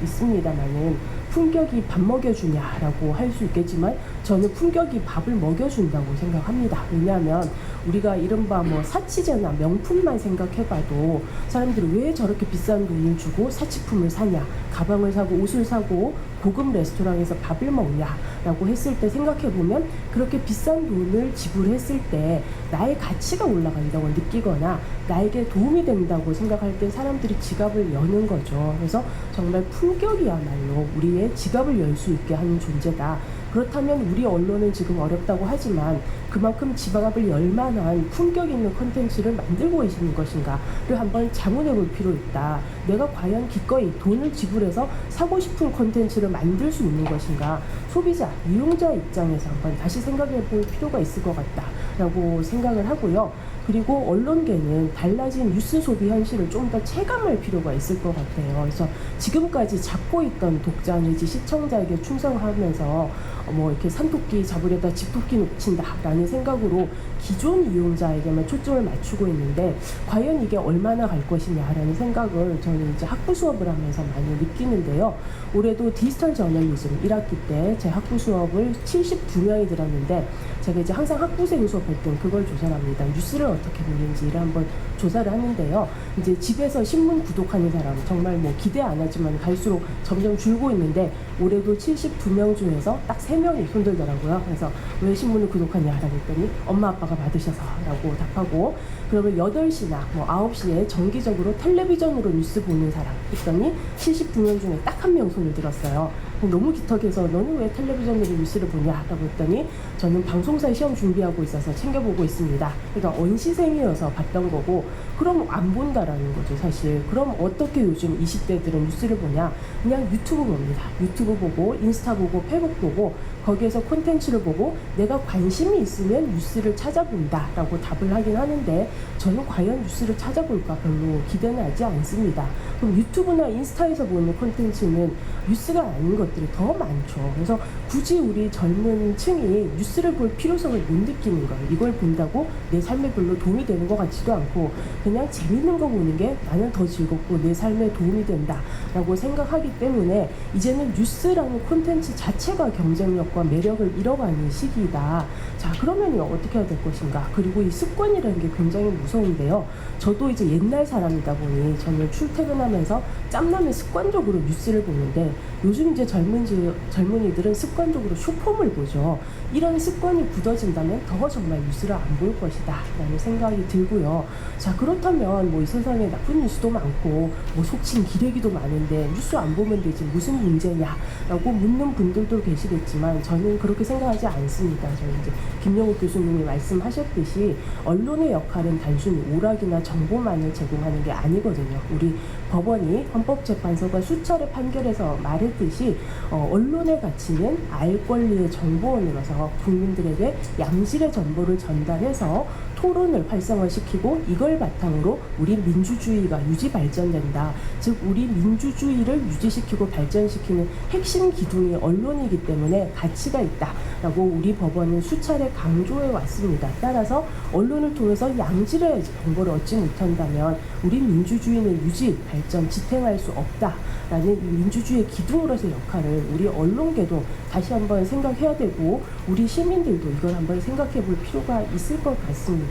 Speaker 3: 있습니다만은 품격이 밥 먹여주냐라고 할 수 있겠지만 저는 품격이 밥을 먹여준다고 생각합니다. 왜냐하면 우리가 이른바 뭐 사치제나 명품만 생각해봐도 사람들이 왜 저렇게 비싼 돈을 주고 사치품을 사냐, 가방을 사고 옷을 사고 고급 레스토랑에서 밥을 먹냐라고 했을 때 생각해보면 그렇게 비싼 돈을 지불했을 때 나의 가치가 올라간다고 느끼거나 나에게 도움이 된다고 생각할 때 사람들이 지갑을 여는 거죠. 그래서 정말 품격이야말로 우리의 지갑을 열 수 있게 하는 존재다. 그렇다면 우리 언론은 지금 어렵다고 하지만 그만큼 지갑을 열 만한 품격 있는 콘텐츠를 만들고 계시는 것인가를 한번 자문해 볼 필요 있다. 내가 과연 기꺼이 돈을 지불해서 사고 싶은 콘텐츠를 만들 수 있는 것인가. 소비자, 이용자 입장에서 한번 다시 생각해 볼 필요가 있을 것 같다라고 생각을 하고요. 그리고 언론계는 달라진 뉴스 소비 현실을 좀 더 체감할 필요가 있을 것 같아요. 그래서 지금까지 잡고 있던 독자 내지 시청자에게 충성하면서 뭐 이렇게 산토끼 잡으려다 집토끼 놓친다라는 생각으로 기존 이용자에게만 초점을 맞추고 있는데 과연 이게 얼마나 갈 것이냐라는 생각을 저는 이제 학부 수업을 하면서 많이 느끼는데요. 올해도 디지털 저널리즘 1학기 때 제 학부 수업을 72명이 들었는데 제가 이제 항상 학부생 수업할 땐 그걸 조사를 합니다. 뉴스를 어떻게 보는지를 한번 조사를 하는데요. 이제 집에서 신문 구독하는 사람 정말 뭐 기대 안 하지만 갈수록 점점 줄고 있는데 올해도 72명 중에서 딱 3명이 손들더라고요. 그래서 왜 신문을 구독하냐라고 했더니 엄마 아빠가 받으셔서라고 답하고 그러면 8시나 뭐 9시에 정기적으로 텔레비전으로 뉴스 보는 사람 했더니 72명 중에 딱 1명 손을 들었어요. 너무 기특해서 너는 왜 텔레비전으로 뉴스를 보냐라고 했더니 저는 방송사 시험 준비하고 있어서 챙겨보고 있습니다. 그러니까 언시생이어서 봤던 거고 그럼 안 본다라는 거죠 사실. 그럼 어떻게 요즘 20대들은 뉴스를 보냐. 그냥 유튜브 봅니다. 유튜브 보고 인스타 보고 페북 보고 거기에서 콘텐츠를 보고 내가 관심이 있으면 뉴스를 찾아본다 라고 답을 하긴 하는데 저는 과연 뉴스를 찾아볼까 별로 기대는 하지 않습니다. 그럼 유튜브나 인스타에서 보는 콘텐츠는 뉴스가 아닌 것들이 더 많죠. 그래서 굳이 우리 젊은 층이 뉴스를 볼 필요성을 못 느끼는 거예요. 이걸 본다고 내 삶에 별로 도움이 되는 것 같지도 않고 그냥 재밌는 거 보는 게 나는 더 즐겁고 내 삶에 도움이 된다라고 생각하기 때문에 이제는 뉴스라는 콘텐츠 자체가 경쟁력과 매력을 잃어가는 시기이다. 자, 그러면 어떻게 해야 될 것인가? 그리고 이 습관이라는 게 굉장히 무서운데요. 저도 이제 옛날 사람이다 보니 저는 출퇴근하면서 짬나면 습관적으로 뉴스를 보는데 요즘 이제 젊은이들은 습관적으로 쇼폼을 보죠. 이런 습관이 굳어진다면 더 정말 뉴스를 안 볼 것이다 라는 생각이 들고요. 자, 그렇다면 뭐 이 세상에 나쁜 뉴스도 많고 뭐 속칭 기레기도 많은데 뉴스 안 보면 되지 무슨 문제냐 라고 묻는 분들도 계시겠지만 저는 그렇게 생각하지 않습니다. 저는 이제 김영욱 교수님이 말씀하셨듯이 언론의 역할은 단순히 오락이나 정보만을 제공하는 게 아니거든요. 우리 법원이 헌법재판소가 수차례 판결에서 말했듯이 언론의 가치는 알 권리의 정보원으로서 국민들에게 양질의 정보를 전달해서 토론을 활성화시키고 이걸 바탕으로 우리 민주주의가 유지 발전된다. 즉 우리 민주주의를 유지시키고 발전시키는 핵심 기둥이 언론이기 때문에 가치가 있다라고 우리 법원은 수차례 강조해 왔습니다. 따라서 언론을 통해서 양질의 정보를 얻지 못한다면 우리 민주주의는 유지, 발전, 지탱할 수 없다라는 이 민주주의의 기둥으로서의 역할을 우리 언론계도 다시 한번 생각해야 되고 우리 시민들도 이걸 한번 생각해 볼 필요가 있을 것 같습니다.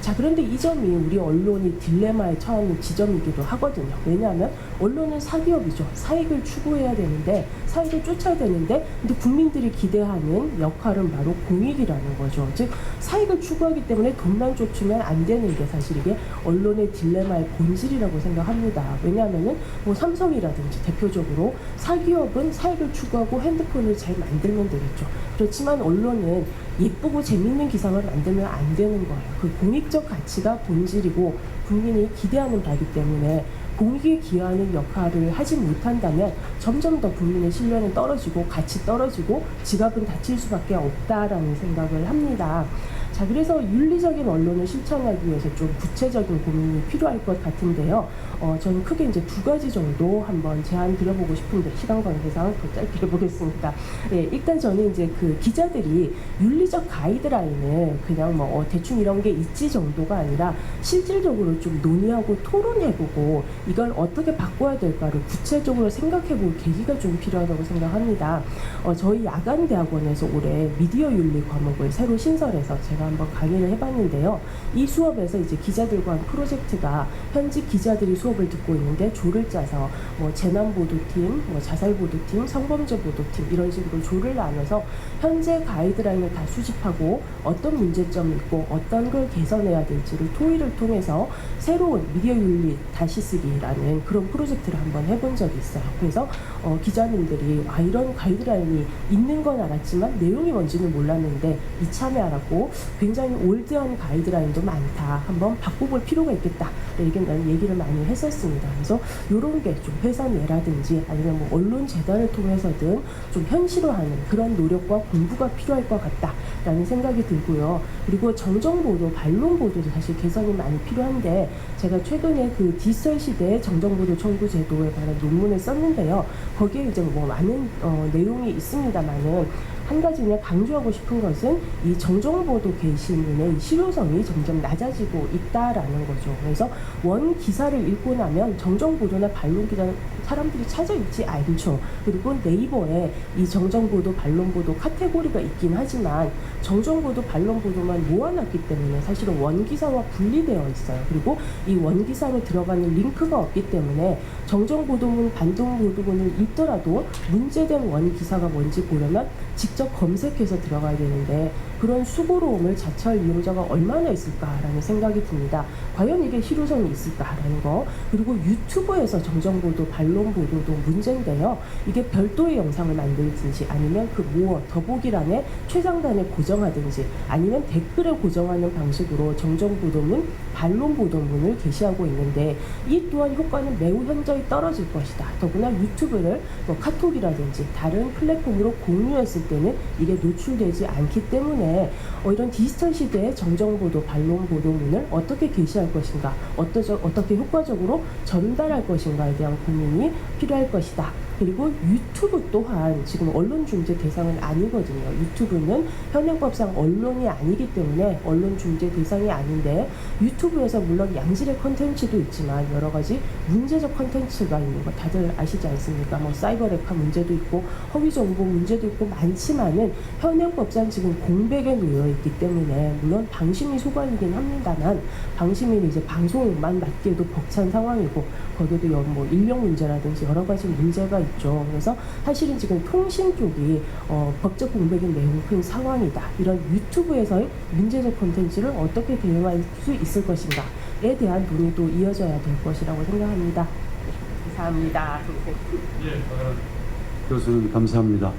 Speaker 3: 자, 그런데 이 점이 우리 언론이 딜레마에 처한 지점이기도 하거든요. 왜냐하면 언론은 사기업이죠. 사익을 추구해야 되는데 사익을 쫓아야 되는데 근데 국민들이 기대하는 역할은 바로 공익이라는 거죠. 즉 사익을 추구하기 때문에 돈만 쫓으면 안 되는 게 사실 이게 언론의 딜레마의 본질이라고 생각합니다. 왜냐하면은 뭐 삼성이라든지 대표적으로 사기업은 사익을 추구하고 핸드폰을 잘 만들면 되겠죠. 그렇지만 언론은 예쁘고 재밌는 기사를 만들면 안 되는 거예요. 그 공익적 가치가 본질이고 국민이 기대하는 바이기 때문에 공익에 기여하는 역할을 하지 못한다면 점점 더 국민의 신뢰는 떨어지고 가치 떨어지고 지갑은 닫힐 수밖에 없다라는 생각을 합니다. 자, 그래서 윤리적인 언론을 실천하기 위해서 좀 구체적인 고민이 필요할 것 같은데요. 저는 크게 이제 2가지 정도 한번 제안 드려보고 싶은데 시간 관계상 더 짧게 해보겠습니다. 예, 일단 저는 이제 그 기자들이 윤리적 가이드라인을 그냥 뭐 대충 이런 게 있지 정도가 아니라 실질적으로 좀 논의하고 토론해보고 이걸 어떻게 바꿔야 될까를 구체적으로 생각해볼 계기가 좀 필요하다고 생각합니다. 저희 야간대학원에서 올해 미디어 윤리 과목을 새로 신설해서 제가 제가 한번 강의를 해봤는데요. 이 수업에서 이제 기자들과 한 프로젝트가 현직 기자들이 수업을 듣고 있는데 조를 짜서 뭐 재난보도팀, 뭐 자살보도팀, 성범죄보도팀 이런 식으로 조를 나눠서 현재 가이드라인을 다 수집하고 어떤 문제점이 있고 어떤 걸 개선해야 될지를 토의를 통해서 새로운 미디어 윤리 다시 쓰기라는 그런 프로젝트를 한번 해본 적이 있어요. 그래서 기자님들이 이런 가이드라인이 있는 건 알았지만 내용이 뭔지는 몰랐는데 이참에하라고 굉장히 올드한 가이드라인도 많다. 한번 바꿔볼 필요가 있겠다. 이런 얘기를 많이 했었습니다. 그래서 이런 게 좀 회사 내라든지 아니면 뭐 언론재단을 통해서든 좀 현실화하는 그런 노력과 공부가 필요할 것 같다라는 생각이 들고요. 그리고 정정보도, 반론보도도 사실 개선이 많이 필요한데 제가 최근에 그 디지털 시대의 정정보도 청구 제도에 관한 논문을 썼는데요. 거기에 이제 뭐 많은 내용이 있습니다만은 한 가지 그냥 강조하고 싶은 것은 이 정정보도 게시문의 실효성이 점점 낮아지고 있다라는 거죠. 그래서 원 기사를 읽고 나면 정정보도나 반론기사는 사람들이 찾아 읽지 않죠. 그리고 네이버에 이 정정보도, 반론보도 카테고리가 있긴 하지만 정정보도, 반론보도만 모아놨기 때문에 사실은 원기사와 분리되어 있어요. 그리고 이 원기사로 들어가는 링크가 없기 때문에 정정보도문, 반동보도문을 읽더라도 문제된 원기사가 뭔지 보려면 직접 검색해서 들어가야 되는데 그런 수고로움을 자처할 이용자가 얼마나 있을까라는 생각이 듭니다. 과연 이게 실효성이 있을까라는 거. 그리고 유튜브에서 정정보도, 반론보도도 문제인데요. 이게 별도의 영상을 만들든지 아니면 그 더보기란에 최상단에 고정하든지 아니면 댓글에 고정하는 방식으로 정정보도문, 반론보도문을 게시하고 있는데 이 또한 효과는 매우 현저히 떨어질 것이다. 더구나 유튜브를 뭐 카톡이라든지 다른 플랫폼으로 공유했을 때는 이게 노출되지 않기 때문에 이런 디지털 시대의 정정보도, 반론보도문을 어떻게 게시할 것인가, 어떻게 효과적으로 전달할 것인가에 대한 고민이 필요할 것이다. 그리고 유튜브 또한 지금 언론중재 대상은 아니거든요. 유튜브는 현행법상 언론이 아니기 때문에 언론중재 대상이 아닌데 유튜브에서 물론 양질의 컨텐츠도 있지만 여러 가지 문제적 컨텐츠가 있는 거 다들 아시지 않습니까? 뭐 사이버 레카 문제도 있고 허위 정보 문제도 있고 많지만은 현행법상 지금 공백에 놓여 있기 때문에 물론 방심이 소관이긴 합니다만 방심이 이제 방송만 맡기에도 벅찬 상황이고 거기에도 뭐 인력 문제라든지 여러 가지 문제가 있죠. 그래서 사실은 지금 통신 쪽이 법적 공백이 매우 큰 상황이다. 이런 유튜브에서의 문제적 콘텐츠를 어떻게 대응할 수 있을 것인가에 대한 논의도 이어져야 될 것이라고 생각합니다. 감사합니다.
Speaker 1: 교수님 감사합니다.